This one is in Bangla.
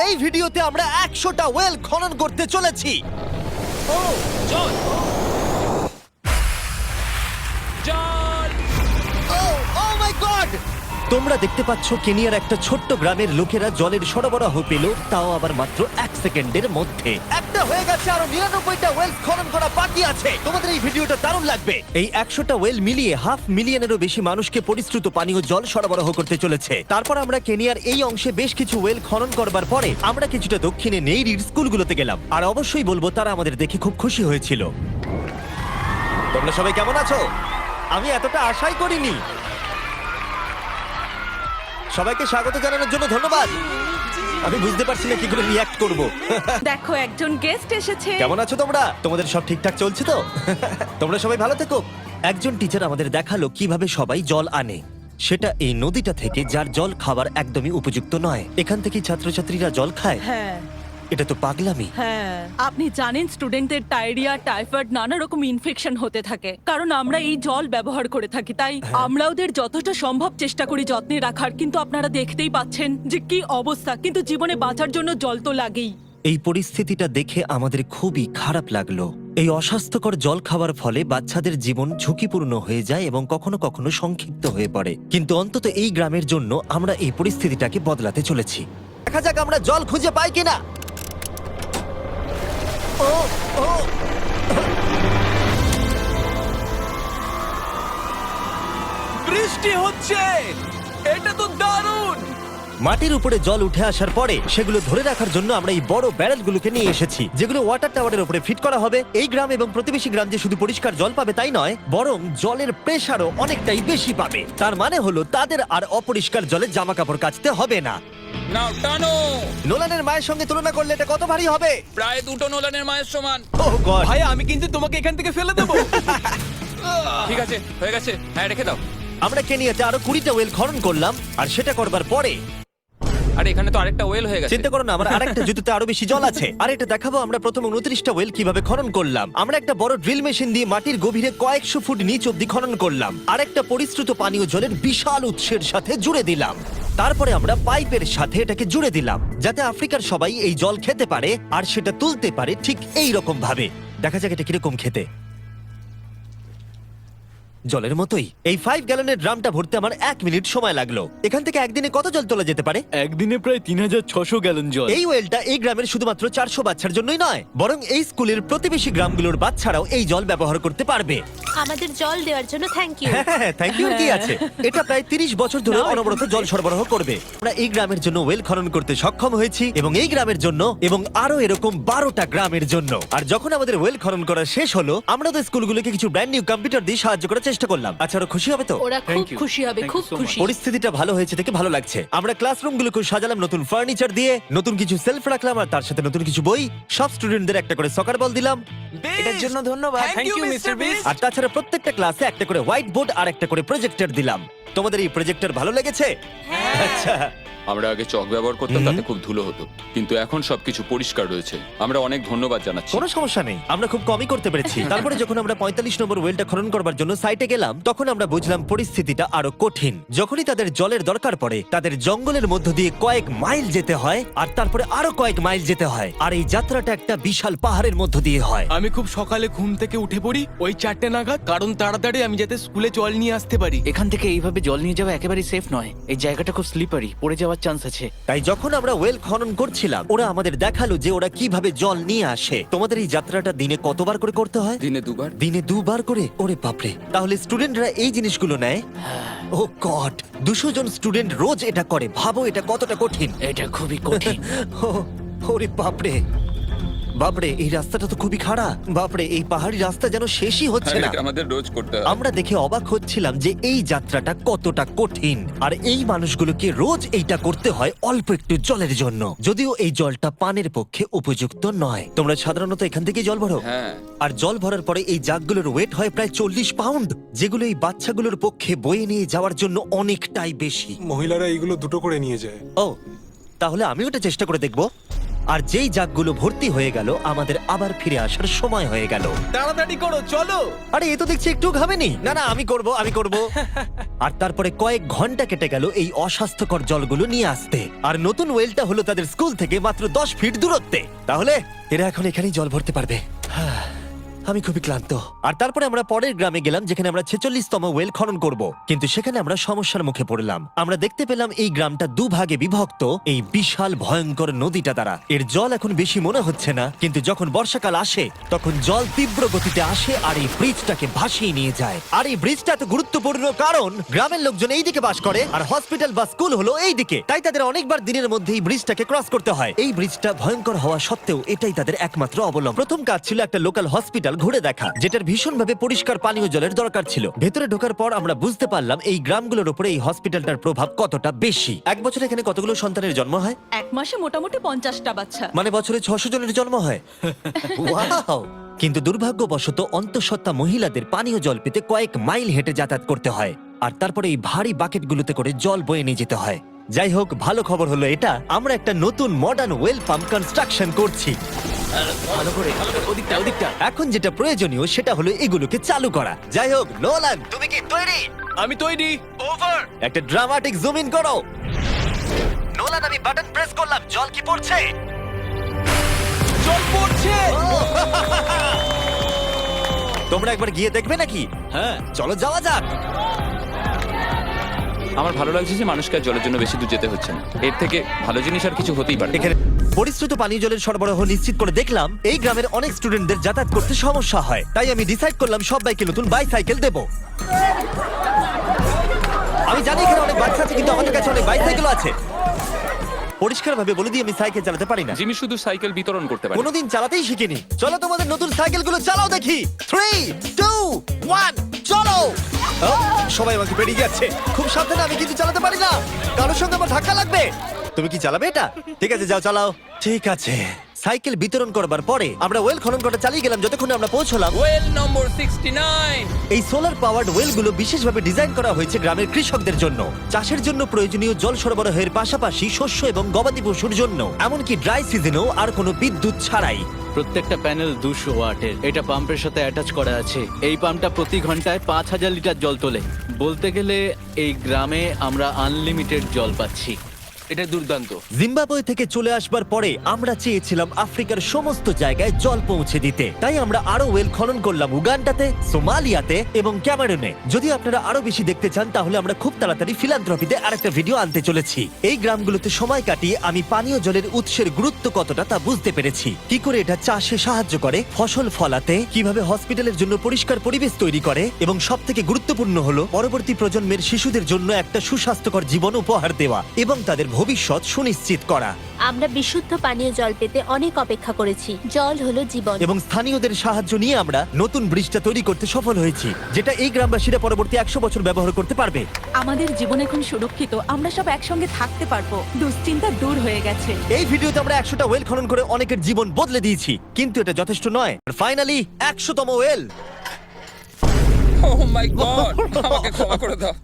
এই ভিডিওতে আমরা 100টা ওয়েল খনন করতে চলেছি। ও জল জল ও ও মাই গড! তোমরা দেখতে পাচ্ছ কেনিয়ার একটা ছোট্ট গ্রামের লোকেরা জলের সরবরাহ পেল, তাও আবার মাত্র 1 সেকেন্ডের মধ্যে। একটা হয়ে গেছে, আরো 99টা ওয়েল খনন করা বাকি আছে। তোমাদের এই ভিডিওটা দারুণ লাগবে। এই 100টা ওয়েল মিলিয়ে 500,000-এরও বেশি মানুষকে পরিশ্রুত পানীয় জল সরবরাহ করতে চলেছে। তারপর আমরা কেনিয়ার এই অংশে বেশ কিছু ওয়েল খনন করবার পরে আমরা কিছুটা দক্ষিণে নেইরির স্কুলগুলোতে গেলাম, আর অবশ্যই বলবো তারা আমাদের দেখে খুব খুশি হয়েছিল। তোমরা সবাই কেমন আছো? আমি এতটা আশাই করিনি। সবাইকে স্বাগত জানানোর জন্য ধন্যবাদ। আমি বুঝতে পারছি না কি করে রিঅ্যাক্ট করব। দেখো একজন গেস্ট এসেছে। কেমন আছো তোমরা? তোমাদের সব ঠিকঠাক চলছে তো? তোমরা সবাই ভালো থেকো। একজন টিচার আমাদের দেখালো কিভাবে সবাই জল আনে। সেটা এই নদীটা থেকে, যার জল খাবার একদমই উপযুক্ত নয়। এখান থেকেই ছাত্রছাত্রীরা জল খায়। হ্যাঁ এটা তো পাগলামি। হ্যাঁ, আপনি জানেন স্টুডেন্টদের ডায়রিয়া, টাইফয়েড, নানা রকম ইনফেকশন হতে থাকে, কারণ আমরা এই জল ব্যবহার করে থাকি। তাই আমরা ওদের যতটা সম্ভব চেষ্টা করি যত্নে রাখার, কিন্তু আপনারা দেখতেই পাচ্ছেন যে কি অবস্থা। কিন্তু জীবনে বাঁচার জন্য জল তো লাগেই। এই পরিস্থিতিটা দেখে আমাদের খুবই খারাপ লাগলো। এই অস্বাস্থ্যকর জল খাওয়ার ফলে বাচ্চাদের জীবন ঝুঁকিপূর্ণ হয়ে যায় এবং কখনো কখনো সংক্ষিপ্ত হয়ে পড়ে। কিন্তু অন্তত এই গ্রামের জন্য আমরা এই পরিস্থিতিটাকে বদলাতে চলেছি। দেখা যাক আমরা জল খুঁজে পাই কিনা। ও ও বৃষ্টি হচ্ছে, এটা তো দারুণ। মাটির উপরে জল উঠে আসার পরে সেগুলো ধরে রাখার জন্য আমরা এই বড় ব্যারেলগুলোকে নিয়ে এসেছি, যেগুলো ওয়াটার টাওয়ারের উপরে ফিট করা হবে। এই গ্রাম এবং প্রতিবেশী গ্রাম যে শুধু পরিষ্কার জল পাবে তাই নয়, বরং জলের প্রেসারও অনেকটাই বেশি পাবে। তার মানে হলো তাদের আর অপরিষ্কার জলে জামা কাপড় কাচতে হবে না। নাও টানো। নোলানের মায়ের সঙ্গে তুলনা করলে এটা কত ভারী হবে? প্রায় 2টো নোলানের মায়ের সমান। ওহ গড! ভাই আমি কিন্তু তোমাকে এখান থেকে ফেলে দেবো। ঠিক আছে, হয়ে গেছে। হ্যাঁ, রেখে দাও। আমরা কেনিয়াতে আরো 20টা ওয়েল খনন করলাম, আর সেটা করবার পরে আরে এখানে তো আরেকটা ওয়েল হয়ে গেছে। চিন্তা করো না, আমার আরেকটা জুতোতে আরো বেশি জল আছে। আর এটা দেখাবো আমরা প্রথম 29টা ওয়েল কিভাবে খনন করলাম। আমরা একটা বড় ড্রিল মেশিন দিয়ে মাটির গভীরে কয়েকশো ফুট নিচ অব্দি খনন করলাম, আর একটা পরিশ্রুত পানীয় জলের বিশাল উৎসের সাথে জুড়ে দিলাম। তারপরে আমরা পাইপের সাথে এটাকে জুড়ে দিলাম, যাতে আফ্রিকার সবাই এই জল খেতে পারে আর সেটা তুলতে পারে ঠিক এই রকম ভাবে। দেখা যাক এটা কিরকম খেতে। জলের মতোই। এই 5 গ্যালনের ড্রামটা ভরতে আমার 1 মিনিট সময় লাগলো। এখান থেকে একদিনে কত জল তোলা যেতে পারে? একদিনে প্রায় 3600 গ্যালন জল। এই ওয়েলটা এই গ্রামের শুধুমাত্র 400 বাচ্চার জন্যই নয়, বরং এই স্কুলের প্রতিবেশী গ্রামগুলোর বাচ্চারাও এই জল ব্যবহার করতে পারবে। আমাদের জল দেওয়ার জন্য থ্যাংক ইউ। হ্যাঁ, থ্যাংক ইউ কি আছে। এটা প্রায় 30 বছর ধরে অনবরত জল সরবরাহ করবে। আমরা এই গ্রামের জন্য ওয়েল খনন করতে সক্ষম হয়েছি, এবং এই গ্রামের জন্য এবং আরো এরকম 12টা গ্রামের জন্য। আর যখন আমাদের ওয়েল খনন করা শেষ হলো, আমরা তো স্কুলগুলোকে কিছু ব্র্যান্ড নিউ কম্পিউটার দিয়ে সাহায্য করার চেষ্টা করলাম। আচ্ছা, ওরা খুশি হবে তো? ওরা খুব খুশি হবে, খুব খুশি। পরিস্থিতিটা ভালো হয়েছে দেখে ভালো লাগছে। আমরা ক্লাসরুমগুলোকে সাজালাম নতুন ফার্নিচার দিয়ে, নতুন কিছু সেলফ রাখলাম, আর তার সাথে নতুন কিছু বই। সব স্টুডেন্টদের একটা করে সকার বল দিলাম। এটার জন্য ধন্যবাদ। Thank you, Mr. Beast. আর তাছাড়া প্রত্যেকটা ক্লাসে একটা করে হোয়াইট বোর্ড আর একটা করে প্রজেক্টর দিলাম। তোমাদের এই প্রজেক্টর ভালো লেগেছে? আচ্ছা, আমরা আগে চক ব্যবহার করতাম, তাতে খুব ধুলো হতো, কিন্তু এখন সবকিছু পরিষ্কার রয়েছে। আমরা অনেক ধন্যবাদ জানাচ্ছি। কোনো সমস্যা নেই, আমরা খুব কমই করতে পেরেছি। তারপরে যখন আমরা 45 নম্বর ওয়েলটা খনন করবার জন্য সাইটে গেলাম, তখন আমরা বুঝলাম পরিস্থিতিটা আরো কঠিন। যখনই তাদের জলের দরকার পড়ে, তাদের জঙ্গলের মধ্য দিয়ে কয়েক মাইল যেতে হয়, আর তারপরে আরো কয়েক মাইল যেতে হয়, আর এই যাত্রাটা একটা বিশাল পাহাড়ের মধ্য দিয়ে হয়। আমি খুব সকালে ঘুম থেকে উঠে পড়ি ওই 4টে নাগাদ, কারণ তাড়াতাড়ি আমি যাতে স্কুলে জল নিয়ে আসতে পারি। এখান থেকে এইভাবে জল নিয়ে যাওয়া একেবারেই সেফ নয়। এই জায়গাটা খুব স্লিপারি, পড়ে যাওয়ার চান্স আছে। তাই যখন আমরা ওয়েল খনন করছিলাম, ওরা আমাদের দেখালো যে ওরা কিভাবে জল নিয়ে আসে। তোমাদের এই যাত্রাটা দিনে কতবার করে করতে হয়? দিনে 2বার। দিনে 2বার করে? ওরে বাপরে! তাহলে স্টুডেন্টরা এই জিনিসগুলো নেয়? ও গড, 200 জন স্টুডেন্ট রোজ এটা করে। ভাবো এটা কতটা কঠিন। এটা খুবই কঠিন। ওরে বাপরে বাপরে, এই রাস্তাটা তো খুবই খারাপ। বাপরে, এই পাহাড়ি রাস্তা যেন শেষই হচ্ছে না। এটা আমাদের রোজ করতে হয়। আমরা দেখে অবাক হচ্ছিলাম যে এই যাত্রাটা কতটা কঠিন, আর এই মানুষগুলোকে রোজ এইটা করতে হয় অল্প একটু জলের জন্য, যদিও এই জলটা পানের পক্ষে উপযুক্ত নয়। তোমরা সাধারণত এখান থেকে জল ভরো, হ্যাঁ। আর জল ভরার পরে এই জাগগুলোর ওয়েট হয় প্রায় 40 পাউন্ড, যেগুলো এই বাচ্চাগুলোর পক্ষে বয়ে নিয়ে যাওয়ার জন্য অনেকটাই বেশি। মহিলারা এইগুলো দুটো করে নিয়ে যায়। ও, তাহলে আমি ওটা চেষ্টা করে দেখবো। আর যেই জাগগুলো ভর্তি হয়ে গেল আমাদের আবার ফিরে আসার সময় হয়ে গেল। তাড়াতাড়ি করো চলো। আরে এ তো দেখছি একটু ঘামেনি। না না, আমি করব। আর তারপরে কয়েক ঘন্টা কেটে গেল এই অস্বাস্থ্যকর জলগুলো নিয়ে আসতে। আর নতুন ওয়েলটা হলো তাদের স্কুল থেকে মাত্র 10 ফিট দূরত্বে। তাহলে এরা এখন এখানেই জল ভরতে পারবে। আমি খুবই ক্লান্ত। আর তারপরে আমরা পরের গ্রামে গেলাম যেখানে আমরা 46তম ওয়েল খনন করব। কিন্তু সেখানে আমরা সমস্যার মুখে পড়লাম। আমরা দেখতে পেলাম এই গ্রামটা দুভাগে বিভক্ত এই বিশাল ভয়ঙ্কর নদীটা দ্বারা। এর জল এখন বেশি মনে হচ্ছে না, কিন্তু যখন বর্ষাকাল আসে তখন জল তীব্র গতিতে আসে আর এই ব্রিজটাকে ভাসিয়ে নিয়ে যায়। আর এই ব্রিজটা এত গুরুত্বপূর্ণ কারণ গ্রামের লোকজন এই দিকে বাস করে আর হসপিটাল বা স্কুল হলো এই দিকে। তাই তাদের অনেকবার দিনের মধ্যে এই ব্রিজটাকে ক্রস করতে হয়। এই ব্রিজটা ভয়ঙ্কর হওয়া সত্ত্বেও এটাই তাদের একমাত্র অবলম্বন। প্রথম কাজ ছিল একটা লোকাল হসপিটাল ঘুরে দেখা, যেটার ভীষণভাবে পরিষ্কার পানীয় জলের দরকার ছিল। ভেতরে ঢোকার পর আমরা বুঝতে পারলাম এই গ্রামগুলোর উপরে এই হসপিটালটার প্রভাব কতটা বেশি। এক বছরে এখানে কতগুলো সন্তানের জন্ম হয়? এক মাসে মোটামুটি 50টা বাচ্চা। মানে বছরে 600 জনের জন্ম হয়। ওয়াও! কিন্তু দুর্ভাগ্যবশত অন্তঃসত্ত্বা মহিলাদের পানীয় জল পেতে কয়েক মাইল হেঁটে যাতায়াত করতে হয়, আর তারপরে এই ভারী বাকেটগুলোতে করে জল বয়ে নিয়ে যেতে হয়। যাই হোক, ভালো খবর হলো এটা, আমরা একটা নতুন মডার্ন ওয়েল পাম্প কনস্ট্রাকশন করছি। ভালো করে ওদিকটা এখন যেটা প্রয়োজনীয় সেটা হলো এগুলোকে চালু করা। যাই হোক, নোলান, তুমি কি তৈরি? আমি তৈরি। ওভার! একটা ড্রামাটিক জুম ইন করো। নোলান, আমি বাটন প্রেস করলাম, জল কি পড়ছে? জল পড়ছে। তোমরা একবার গিয়ে দেখবে নাকি? হ্যাঁ চলো যাওয়া যাক। আমার ভালো লাগছে যে মানুষকে আর জলের জন্য বেশি দূর যেতে হচ্ছে না। এর থেকে ভালো জিনিস আর কিছু হতেই পারে না। এখানে পরিশ্রুত পানীয় জলের সরবরাহ নিশ্চিত করে দেখলাম এই গ্রামের অনেক স্টুডেন্টদের যাতায়াত করতে সমস্যা হয়। তাই আমি ডিসাইড করলাম সবাইকে নতুন বাইসাইকেল দেব। আমি জানি এখানে অনেক বাচ্চা আছে, কিন্তু আমাদের কাছে অনেক বাইসাইকেলও আছে। পরিষ্কারভাবে বলে দিই, আমি সাইকেল চালাতে পারি না। জিমি শুধু সাইকেল বিতরণ করতে পারে। কোনোদিন চালাতেই শিখিনি। চলো তোমাদের নতুন সাইকেলগুলো চালাও দেখি। 3, 2, 1, চলো। ও, সবাই আমাকে পেরিয়ে যাচ্ছে। খুব সাবধানে, আমি কিন্তু চালাতে পারি না। কারোর সঙ্গে আমার ধাক্কা লাগবে। তুমি কি চালাবে এটা? ঠিক আছে, যাও চালাও। ঠিক আছে। সাইকেল বিতরণ করবার পরে আমরা ওয়েল খনন করা চালিয়ে গেলাম যতক্ষণ আমরা পৌঁছলাম ওয়েল নম্বর 69। এই সোলার পাওয়ার্ড ওয়েলগুলো বিশেষভাবে ডিজাইন করা হয়েছে গ্রামের কৃষকদের জন্য। চাষের জন্য প্রয়োজনীয় জল সরবরাহের পাশাপাশি শস্য এবং গবাদি পশুর জন্য, এমনকি ড্রাই সিজনেও আর কোনো বিদ্যুৎ ছাড়াই। প্রত্যেকটা প্যানেল 200 ওয়াটের। এটা পাম্পের সাথে অ্যাটাচ করা আছে। এই পাম্পটা প্রতি ঘন্টায় 5000 লিটার জল তোলে। বলতে গেলে এই গ্রামে আমরা আনলিমিটেড জল পাচ্ছি। এটা দুর্দান্ত। জিম্বাবুয়ে থেকে চলে আসবার পরে আমরা চেয়েছিলাম আফ্রিকার সমস্ত জায়গায় জল পৌঁছে দিতে। তাই আমরা আরো ওয়েল খনন করলাম উগান্ডাতে, সোমালিয়াতে এবং ক্যামেরুনে। যদি আপনারা আরো বেশি দেখতে চান তাহলে আমরা খুব তাড়াতাড়ি ফিলান্থ্রপিতে আরেকটা ভিডিও আনতে চলেছি। এই গ্রামগুলোতে সময় কাটিয়ে আমি পানীয় জলের উৎসের গুরুত্ব কতটা তা বুঝতে পেরেছি। কি করে এটা চাষে সাহায্য করে, ফসল ফলাতে, কিভাবে হসপিটালের জন্য পরিষ্কার পরিবেশ তৈরি করে, এবং সবথেকে গুরুত্বপূর্ণ হলো পরবর্তী প্রজন্মের শিশুদের জন্য একটা সুস্বাস্থ্যকর জীবন উপহার দেওয়া এবং তাদের ভবিষ্যৎ সুনিশ্চিত করা। আমরা বিশুদ্ধ পানীয় জল পেতে অনেক অপেক্ষা করেছি। জল হলো জীবন। এবং স্থানীয়দের সাহায্য নিয়ে আমরা নতুন ব্রিজটা তৈরি করতে সফল হয়েছি, যেটা এই গ্রামবাসীরা পরবর্তী 100 বছর ব্যবহার করতে পারবে। আমাদের জীবন এখন সুরক্ষিত, আমরা সব একসঙ্গে থাকতে পারবো, দুশ্চিন্তা দূর হয়ে গেছে। এই ভিডিওতে আমরা 100টা ওয়েল খনন করে অনেকের জীবন বদলে দিয়েছি, কিন্তু এটা যথেষ্ট নয়। ফাইনালি 100তম ওয়েল। ও মাই গড, আমাকে ক্ষমা করে দাও।